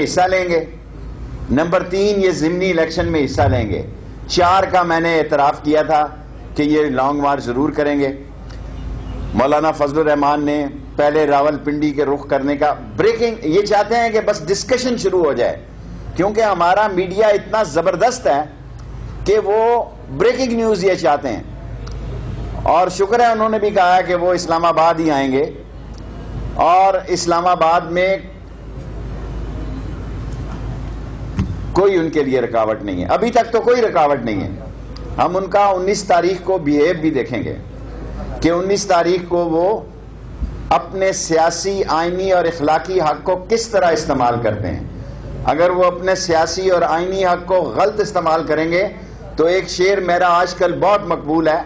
حصہ لیں گے، نمبر 3 یہ ضمنی الیکشن میں حصہ لیں گے، 4 کا میں نے اعتراف کیا تھا کہ یہ لانگ مارچ ضرور کریں گے۔ مولانا فضل الرحمان نے پہلے راول پنڈی کے رخ کرنے کا بریکنگ، یہ چاہتے ہیں کہ بس ڈسکشن شروع ہو جائے، کیونکہ ہمارا میڈیا اتنا زبردست ہے کہ وہ بریکنگ نیوز یہ چاہتے ہیں، اور شکر ہے انہوں نے بھی کہا کہ وہ اسلام آباد ہی آئیں گے، اور اسلام آباد میں کوئی ان کے لیے رکاوٹ نہیں ہے، ابھی تک تو کوئی رکاوٹ نہیں ہے۔ ہم ان کا 19 تاریخ کو بیہیو بھی دیکھیں گے کہ 19 تاریخ کو وہ اپنے سیاسی، آئینی اور اخلاقی حق کو کس طرح استعمال کرتے ہیں۔ اگر وہ اپنے سیاسی اور آئینی حق کو غلط استعمال کریں گے تو ایک شعر میرا آج کل بہت مقبول ہے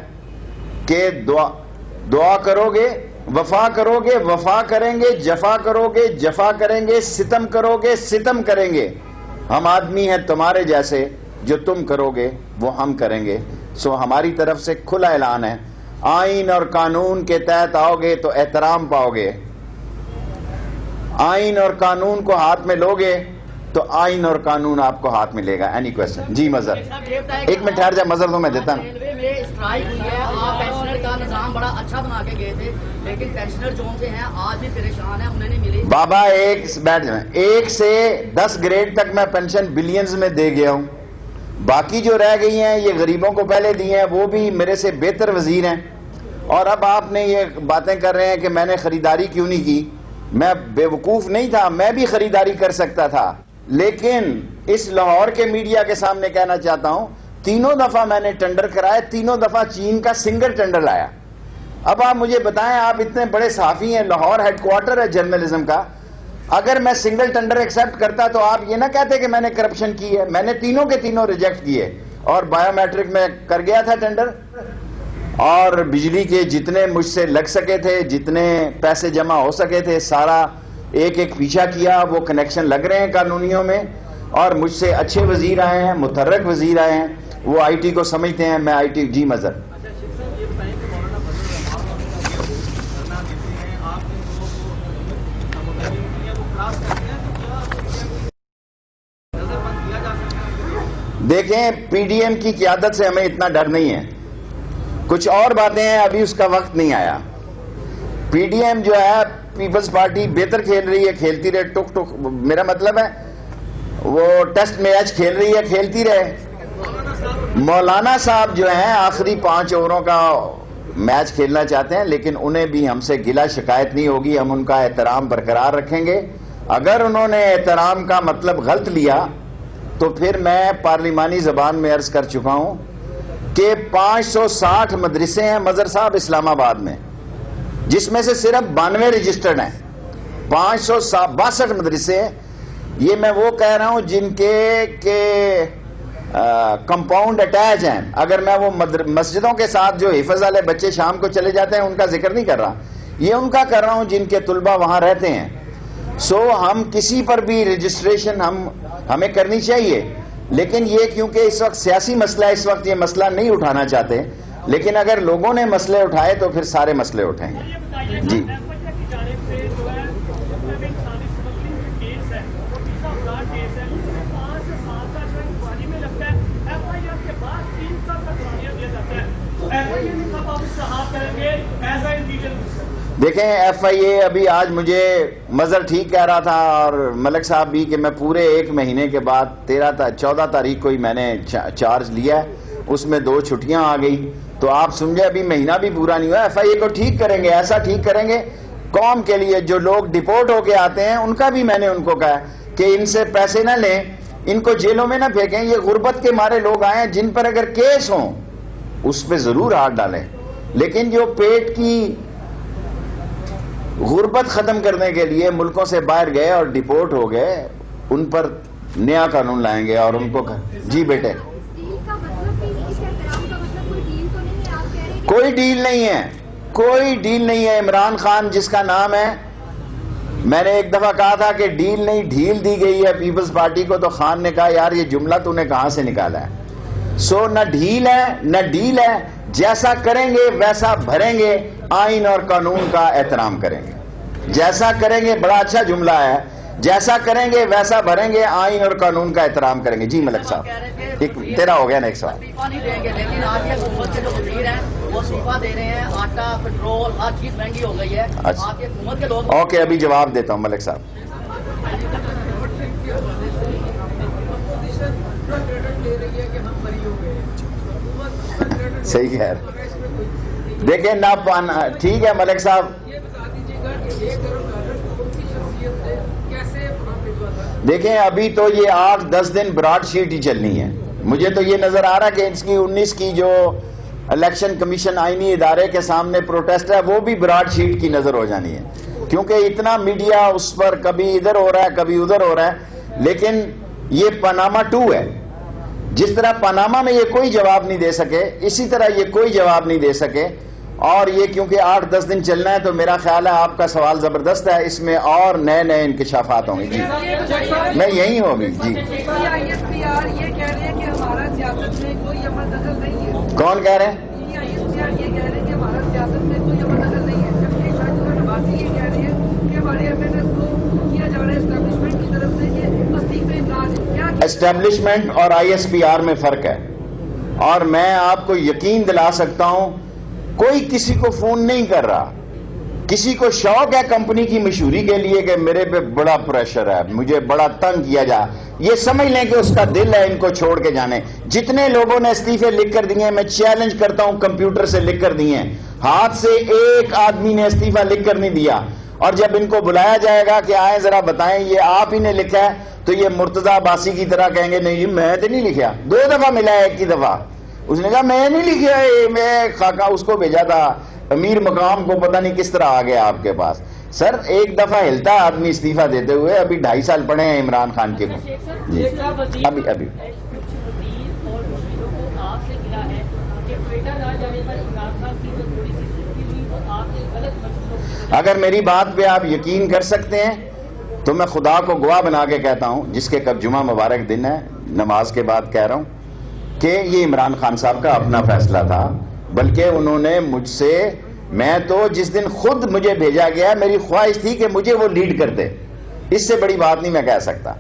کہ دعا کرو گے وفا کرو گے، وفا کریں گے، جفا کرو گے، جفا کریں گے، ستم کرو گے، ستم کریں گے، ہم آدمی ہیں تمہارے جیسے، جو تم کرو گے وہ ہم کریں گے۔ سو ہماری طرف سے کھلا اعلان ہے، آئین اور قانون کے تحت آؤ گے تو احترام پاؤ گے، آئین اور قانون کو ہاتھ میں لو گے تو آئین اور قانون آپ کو ہاتھ ملے گا۔ Any question? جی مظہر، ایک منٹ ٹھہر جا، مظہر تو میں دیتا ہوں۔ ریلوے میں اسٹرائک ہوئی ہے، آپ پینشنر کا نظام بڑا اچھا بنا کے گئے تھے، لیکن پینشنر جو سے ہیں آج بھی پریشان ہیں، انہیں نہیں ملی۔ بابا بیٹھ جائیں، 1 سے 10 گریڈ تک میں پینشن بلینز میں دے گیا ہوں، باقی جو رہ گئی ہیں یہ غریبوں کو پہلے دی ہیں، وہ بھی میرے سے بہتر وزیر ہیں۔ اور اب آپ نے یہ باتیں کر رہے ہیں کہ میں نے خریداری کیوں نہیں کی، میں بے وقوف نہیں تھا، میں بھی خریداری کر سکتا تھا، لیکن اس لاہور کے میڈیا کے سامنے کہنا چاہتا ہوں 3 دفعہ میں نے ٹینڈر کرائے، 3 دفعہ چین کا سنگل ٹینڈر لایا۔ اب آپ مجھے بتائیں، آپ اتنے بڑے صحافی ہیں، لاہور ہیڈ کوارٹر ہے جرنلزم کا، اگر میں سنگل ٹینڈر ایکسیپٹ کرتا تو آپ یہ نہ کہتے کہ میں نے کرپشن کی ہے۔ میں نے تینوں کے تینوں ریجیکٹ کیے، اور بایو میٹرک میں کر گیا تھا ٹینڈر، اور بجلی کے جتنے مجھ سے لگ سکے تھے، جتنے پیسے جمع ہو سکے تھے، سارا ایک ایک پیچھا کیا، وہ کنیکشن لگ رہے ہیں قانونیوں میں، اور مجھ سے اچھے وزیر آئے ہیں، متحرک وزیر آئے ہیں، وہ آئی ٹی کو سمجھتے ہیں، میں آئی ٹی۔ جی مظہر، دیکھیں پی ڈی ایم کی قیادت سے ہمیں اتنا ڈر نہیں ہے، کچھ اور باتیں ہیں، ابھی اس کا وقت نہیں آیا۔ پی ڈی ایم جو ہے، پیپلز پارٹی بہتر کھیل رہی ہے، کھیلتی رہے، ٹک ٹک، میرا مطلب ہے وہ ٹیسٹ میچ کھیل رہی ہے، کھیلتی رہے۔ مولانا صاحب جو ہیں آخری 5 اووروں کا میچ کھیلنا چاہتے ہیں، لیکن انہیں بھی ہم سے گلہ شکایت نہیں ہوگی، ہم ان کا احترام برقرار رکھیں گے۔ اگر انہوں نے احترام کا مطلب غلط لیا تو پھر میں پارلیمانی زبان میں عرض کر چکا ہوں کہ 560 مدرسے ہیں مظہر صاحب اسلام آباد میں، جس میں سے صرف 92 رجسٹرڈ ہیں، 562 مدرسے ہیں۔ یہ میں وہ کہہ رہا ہوں جن کے کمپاؤنڈ اٹیچ ہیں، اگر میں وہ مسجدوں کے ساتھ جو حفظ والے بچے شام کو چلے جاتے ہیں ان کا ذکر نہیں کر رہا، یہ ان کا کر رہا ہوں جن کے طلبہ وہاں رہتے ہیں۔ سو ہم کسی پر بھی رجسٹریشن ہمیں کرنی چاہیے، لیکن یہ کیونکہ اس وقت سیاسی مسئلہ ہے، اس وقت یہ مسئلہ نہیں اٹھانا چاہتے، لیکن اگر لوگوں نے مسئلے اٹھائے تو پھر سارے مسئلے اٹھیں گے۔ جی دیکھیں، ایف آئی اے ابھی آج مجھے مظہر ٹھیک کہہ رہا تھا اور ملک صاحب بھی کہ میں پورے 1 مہینے کے بعد 14 تاریخ کو ہی میں نے چارج لیا ہے، اس میں 2 چھٹیاں آ گئی، تو آپ سمجھے ابھی مہینہ بھی پورا نہیں ہوا۔ ایف آئی اے کو ٹھیک کریں گے، ایسا ٹھیک کریں گے قوم کے لیے۔ جو لوگ ڈپورٹ ہو کے آتے ہیں ان کا بھی میں نے ان کو کہا کہ ان سے پیسے نہ لیں، ان کو جیلوں میں نہ پھینکیں، یہ غربت کے مارے لوگ آئے ہیں، جن پر اگر کیس ہوں اس پہ ضرور ہاتھ ڈالیں، لیکن جو پیٹ کی غربت ختم کرنے کے لیے ملکوں سے باہر گئے اور ڈپورٹ ہو گئے، ان پر نیا قانون لائیں گے اور ان کو جی بیٹے کوئی ڈیل نہیں ہے، کوئی ڈیل نہیں ہے۔ عمران خان جس کا نام ہے، میں نے ایک دفعہ کہا تھا کہ ڈیل نہیں ڈھیل دی گئی ہے پیپلز پارٹی کو، تو خان نے کہا یار یہ جملہ تو نے کہاں سے نکالا ہے؟ سو نہ ڈھیل ہے نہ ڈیل ہے، جیسا کریں گے ویسا بھریں گے، آئین اور قانون کا احترام کریں گے، جیسا کریں گے۔ بڑا اچھا جملہ ہے جیسا کریں گے ویسا بھریں گے، آئین اور قانون کا احترام کریں گے. جی ملک صاحب، تیرا ہو گیا نا ایک سوال. استعفیٰ نہیں دیں گے، لیکن آج یہ حکومت کے جو وزیر ہیں وہ استعفیٰ دے رہے ہیں. آٹا، پیٹرول، ہر چیز مہنگی ہو گئی ہے. آپ کی حکومت کے لوگ اوکے، ابھی جواب دیتا ہوں ملک صاحب. صحیح ہے. دیکھیں نہ ٹھیک ہے ملک صاحب. دیکھیں ابھی تو یہ 8-10 دن براڈ شیٹ ہی چلنی ہے. مجھے تو یہ نظر آ رہا ہے کہ اس کی 19 کی جو الیکشن کمیشن آئینی ادارے کے سامنے پروٹیسٹ ہے وہ بھی براڈ شیٹ کی نظر ہو جانی ہے، کیونکہ اتنا میڈیا اس پر کبھی ادھر ہو رہا ہے کبھی ادھر ہو رہا ہے. لیکن یہ پاناما 2 ہے. جس طرح پاناما میں یہ کوئی جواب نہیں دے سکے، اسی طرح یہ کوئی جواب نہیں دے سکے. اور یہ کیونکہ 8-10 دن چلنا ہے تو میرا خیال ہے آپ کا سوال زبردست ہے، اس میں اور نئے نئے انکشافات ہوں گے. جی میں یہی ہوں ابھی. جی کون کہہ رہے ہیں؟ اسٹیبلشمنٹ اور ISPR میں فرق ہے، اور میں آپ کو یقین دلا سکتا ہوں کوئی کسی کو فون نہیں کر رہا. کسی کو شوق ہے کمپنی کی مشہوری کے لیے کہ میرے پہ بڑا پریشر ہے، مجھے بڑا تنگ کیا جا، یہ سمجھ لیں کہ اس کا دل ہے ان کو چھوڑ کے جانے. جتنے لوگوں نے استعفے لکھ کر دیے ہیں، میں چیلنج کرتا ہوں کمپیوٹر سے لکھ کر دیے ہیں، ہاتھ سے ایک آدمی نے استعفیٰ لکھ کر نہیں دیا. اور جب ان کو بلایا جائے گا کہ آئیں ذرا بتائیں یہ آپ ہی نے لکھا ہے، تو یہ مرتضی عباسی کی طرح کہیں گے نہیں میں تو نہیں لکھا. 2 دفعہ ملا ہے، ایک ہی دفعہ اس نے کہا میں نہیں لکھا، میں خاکہ اس کو بھیجا تھا امیر مقام کو، پتہ نہیں کس طرح آ گیا آپ کے پاس. سر ایک دفعہ ہلتا ہے آدمی استعفیٰ دیتے ہوئے. ابھی 2.5 سال پڑے ہیں عمران خان کے کو. جی ابھی اگر میری بات پہ آپ یقین کر سکتے ہیں تو میں خدا کو گواہ بنا کے کہتا ہوں، جس کے کب جمعہ مبارک دن ہے، نماز کے بعد کہہ رہا ہوں کہ یہ عمران خان صاحب کا اپنا فیصلہ تھا. بلکہ انہوں نے مجھ سے، میں تو جس دن خود مجھے بھیجا گیا میری خواہش تھی کہ مجھے وہ لیڈ کرتے. اس سے بڑی بات نہیں میں کہہ سکتا.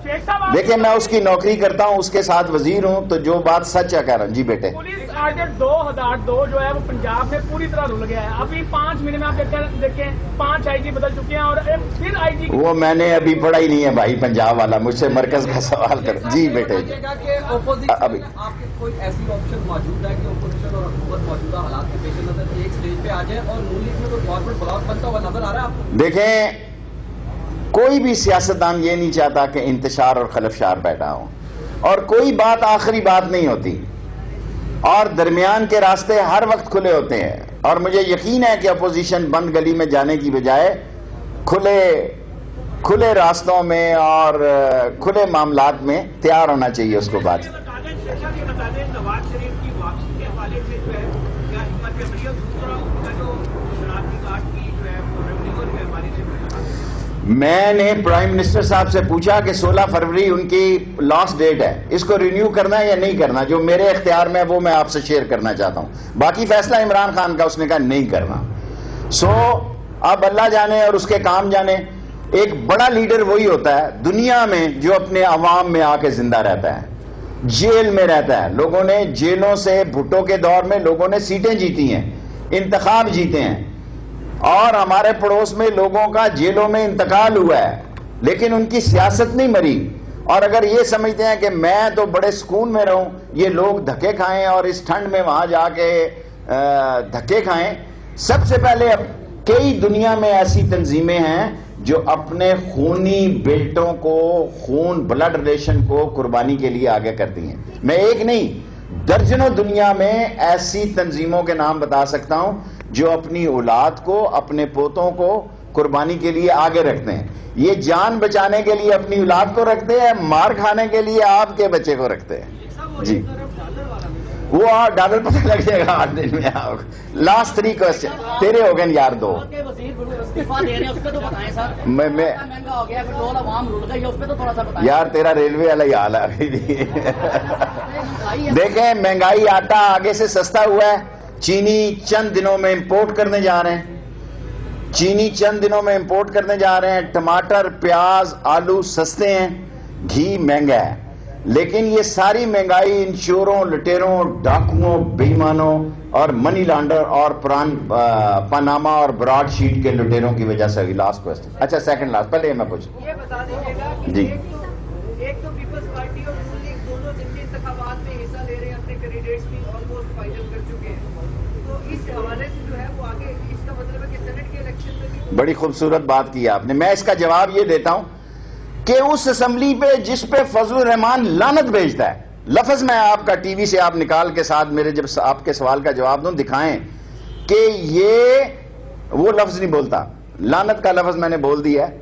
دیکھیں میں اس کی نوکری کرتا ہوں، اس کے ساتھ وزیر ہوں، تو جو بات سچ ہے کہہ رہا ہوں. جی بیٹے پولیس آرڈر 2002 جو ہے وہ پنجاب میں پوری طرح رول گیا ہے. ابھی 5 مہینے میں آپ دیکھیں 5 IG بدل چکے ہیں، اور پھر IG وہ میں نے ابھی پڑھا ہی نہیں ہے بھائی پنجاب والا، مجھ سے مرکز کا سوال کر. جی بیٹے ابھی کوئی ایسی آپشن موجود ہے کہ اپوزیشن اور حکومت موجودہ حالات کے پیش نظر ایک سٹیج پہ آ جائے اور نون لیگ میں کوئی گورنمنٹ بلاک بنتا ہوا نظر آ رہا ہے آپ کو؟ دیکھیں کوئی بھی سیاستدان یہ نہیں چاہتا کہ انتشار اور خلفشار پیدا ہو، اور کوئی بات آخری بات نہیں ہوتی، اور درمیان کے راستے ہر وقت کھلے ہوتے ہیں. اور مجھے یقین ہے کہ اپوزیشن بند گلی میں جانے کی بجائے کھلے راستوں میں اور کھلے معاملات میں تیار ہونا چاہیے اس کو. بات نواز شریف کی واپسی کے حوالے سے جو ہے کیا حکمت عملی اور دوسرا ان کا جو شناختی کارڈ کی جو ہے ریونیول کے حوالے سے میں نے پرائم منسٹر صاحب سے پوچھا کہ 16 فروری ان کی لاسٹ ڈیٹ ہے، اس کو رینیو کرنا ہے یا نہیں کرنا. جو میرے اختیار میں وہ میں آپ سے شیئر کرنا چاہتا ہوں. باقی فیصلہ عمران خان کا، اس نے کہا نہیں کرنا. اب اللہ جانے اور اس کے کام جانے. ایک بڑا لیڈر وہی ہوتا ہے دنیا میں جو اپنے عوام میں آ کے زندہ رہتا ہے، جیل میں رہتا ہے. لوگوں نے جیلوں سے، بھٹو کے دور میں لوگوں نے سیٹیں جیتی ہیں، انتخاب جیتے ہیں، اور ہمارے پڑوس میں لوگوں کا جیلوں میں انتقال ہوا ہے، لیکن ان کی سیاست نہیں مری. اور اگر یہ سمجھتے ہیں کہ میں تو بڑے سکون میں رہوں، یہ لوگ دھکے کھائیں اور اس ٹھنڈ میں وہاں جا کے دھکے کھائیں. سب سے پہلے اب کئی دنیا میں ایسی تنظیمیں ہیں جو اپنے خونی بیٹوں کو، خون بلڈ ریلیشن کو قربانی کے لیے آگے کرتی ہیں. میں ایک نہیں، درجنوں دنیا میں ایسی تنظیموں کے نام بتا سکتا ہوں جو اپنی اولاد کو، اپنے پوتوں کو قربانی کے لیے آگے رکھتے ہیں. یہ جان بچانے کے لیے اپنی اولاد کو رکھتے ہیں، مار کھانے کے لیے آپ کے بچے کو رکھتے ہیں. جی وہ ڈالر پتہ لگ جائے گا 8 دن میں. لاسٹ 3 کوسچن تیرے ہو گئے یار 2. یار تیرا ریلوے والا ہی حال ہے. دیکھیں مہنگائی، آٹا آگے سے سستا ہوا ہے، چینی چند دنوں میں امپورٹ کرنے جا رہے ہیں، چینی چند دنوں میں امپورٹ کرنے جا رہے ہیں، ٹماٹر، پیاز، آلو سستے ہیں، گھی مہنگا ہے، لیکن یہ ساری مہنگائی ان چوروں، لٹیروں، ڈاکوؤں، بے ایمانوں اور منی لانڈر اور پاناما اور براڈ شیٹ کے لٹیروں کی وجہ سے ہوئی. Last question. اچھا سیکنڈ لاسٹ، پہلے میں پوچھ یہ بتا دیجیے گا کہ جی. ایک تو پیپلز پارٹی اور نون لیگ دونوں ضمنی انتخابات میں حصہ لے رہے ہیں، اپنے کینڈیڈیٹس بھی آلموسٹ فائنل کر چکے ہیں، تو اس حوالے سے جو ہے وہ آگے اس کا مطلب ہے کہ سینٹ کے الیکشن میں بھی بڑی خوبصورت بات کی آپ نے. میں اس کا جواب یہ دیتا ہوں کہ اس اسمبلی پہ جس پہ فضل الرحمان لعنت بھیجتا ہے، لفظ میں آپ کا ٹی وی سے آپ نکال کے ساتھ میرے جب آپ کے سوال کا جواب دوں دکھائیں کہ یہ وہ لفظ نہیں بولتا، لعنت کا لفظ میں نے بول دیا ہے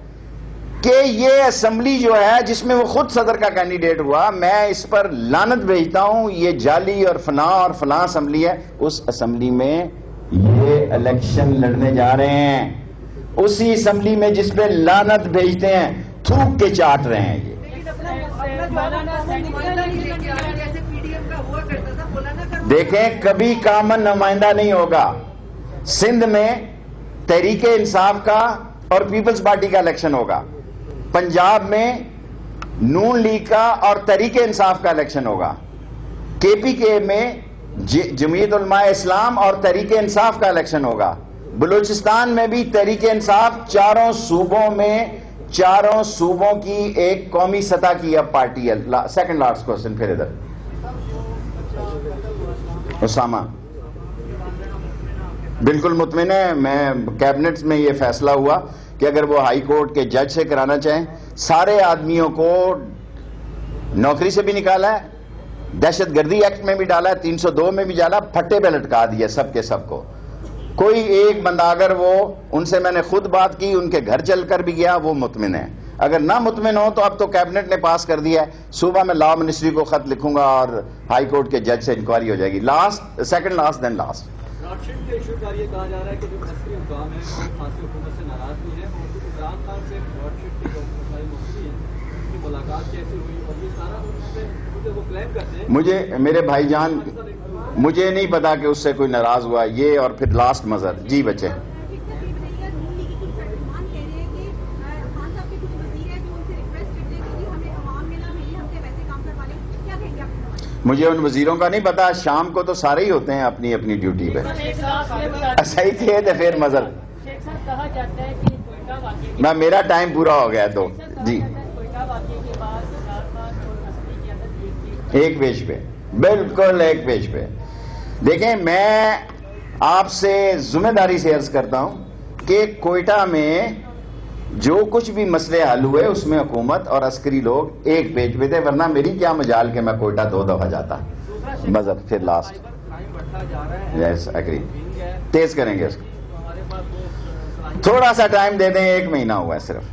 کہ یہ اسمبلی جو ہے جس میں وہ خود صدر کا کینڈیڈیٹ ہوا، میں اس پر لعنت بھیجتا ہوں، یہ جعلی اور فلاں اسمبلی ہے. اس اسمبلی میں یہ الیکشن لڑنے جا رہے ہیں، اسی اسمبلی میں جس پہ لعنت بھیجتے ہیں، تھوک کے چاٹ رہے ہیں. یہ دیکھیں کبھی کامن نمائندہ نہیں ہوگا. سندھ میں تحریک انصاف کا اور پیپلز پارٹی کا الیکشن ہوگا، پنجاب میں نون لیگ کا اور تحریک انصاف کا الیکشن ہوگا، کے پی کے میں جمعیت علماء اسلام اور تحریک انصاف کا الیکشن ہوگا، بلوچستان میں بھی تحریک انصاف، چاروں صوبوں کی ایک قومی سطح کی اب پارٹی ہے. سیکنڈ لاسٹ کوسچن پھر ادھر اسامہ. بالکل مطمئن ہے. میں کیبنٹ میں یہ فیصلہ ہوا کہ اگر وہ ہائی کورٹ کے جج سے کرانا چاہیں، سارے آدمیوں کو نوکری سے بھی نکالا ہے، دہشت گردی ایکٹ میں بھی ڈالا ہے، 302 میں بھی ڈالا، پھٹے پہ لٹکا دیا سب کے سب کو. کوئی ایک بندہ اگر وہ ان سے میں نے خود بات کی، ان کے گھر چل کر بھی گیا، وہ مطمئن ہے. اگر نہ مطمئن ہو تو اب تو کیبنٹ نے پاس کر دیا ہے، صوبہ میں لا منسٹری کو خط لکھوں گا اور ہائی کورٹ کے جج سے انکوائری ہو جائے گی. Second last then last. Broadsheet کے ایشو پر یہ کہا جا رہا ہے کہ جو عسکری حکام ہیں وہ خاصی حکومت سے ناراض بھی ہیں، اور عمران خان سے براڈ شیٹ کے جو مفتی ہیں ان کی ملاقات کیسے ہوئی، اور یہ سارا وہ کلیم کرتے ہیں. مجھے میرے بھائی جان مجھے نہیں پتا کہ اس سے کوئی ناراض ہوا یہ. اور پھر لاسٹ مظہر. جی بچے. مجھے ان وزیروں کا نہیں پتا، شام کو تو سارے ہی ہوتے ہیں اپنی اپنی ڈیوٹی پہ. صحیح تھے تو پھر مظہر. میں میرا ٹائم پورا ہو گیا تو جی. ایک پیج پہ، بالکل ایک پیج پہ. دیکھیں میں آپ سے ذمہ داری سے عرض کرتا ہوں کہ کوئٹہ میں جو کچھ بھی مسئلے حل ہوئے اس میں حکومت اور عسکری لوگ ایک پیج پہ تھے، ورنہ میری کیا مجال کہ میں کوئٹہ 2 دفعہ جاتا. مظہر پھر لاسٹ. Yes agree. تیز کریں گے اس کو، تھوڑا سا ٹائم دے دیں، 1 مہینہ ہوا ہے صرف.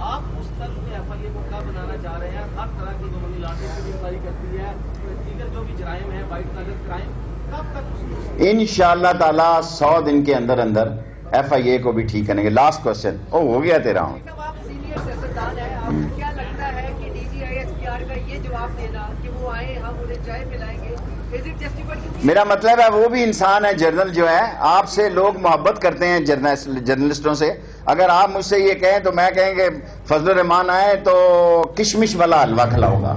آپ مستقبل میں ایف آئی اے کو کیا بنانا چاہ رہے ہیں؟ ہر طرح کی جو منی لانڈرنگ کی گرفتاری کرتی ہے، دیگر جو بھی جرائم ہیں، وائٹ کالر کرائم، کب تک انشاءاللہ تعالی 100 دن کے اندر اندر ایف آئی اے کو بھی ٹھیک کریں گے. Last question. ہو گیا تیرا ہوں. آپ سینئر سیاستدان ہیں، آپ کو کیا لگتا ہے کہ D G I S P R کا یہ جواب دینا کہ وہ آئے ہم انہیں چائے پلائیں گے، میرا مطلب ہے وہ بھی انسان ہے. جرنل جو ہے، آپ سے لوگ محبت کرتے ہیں جرنلسٹوں سے. اگر آپ مجھ سے یہ کہیں تو میں کہیں کہ فضل الرحمان آئے تو کشمش والا حلوہ کھلاؤں گا.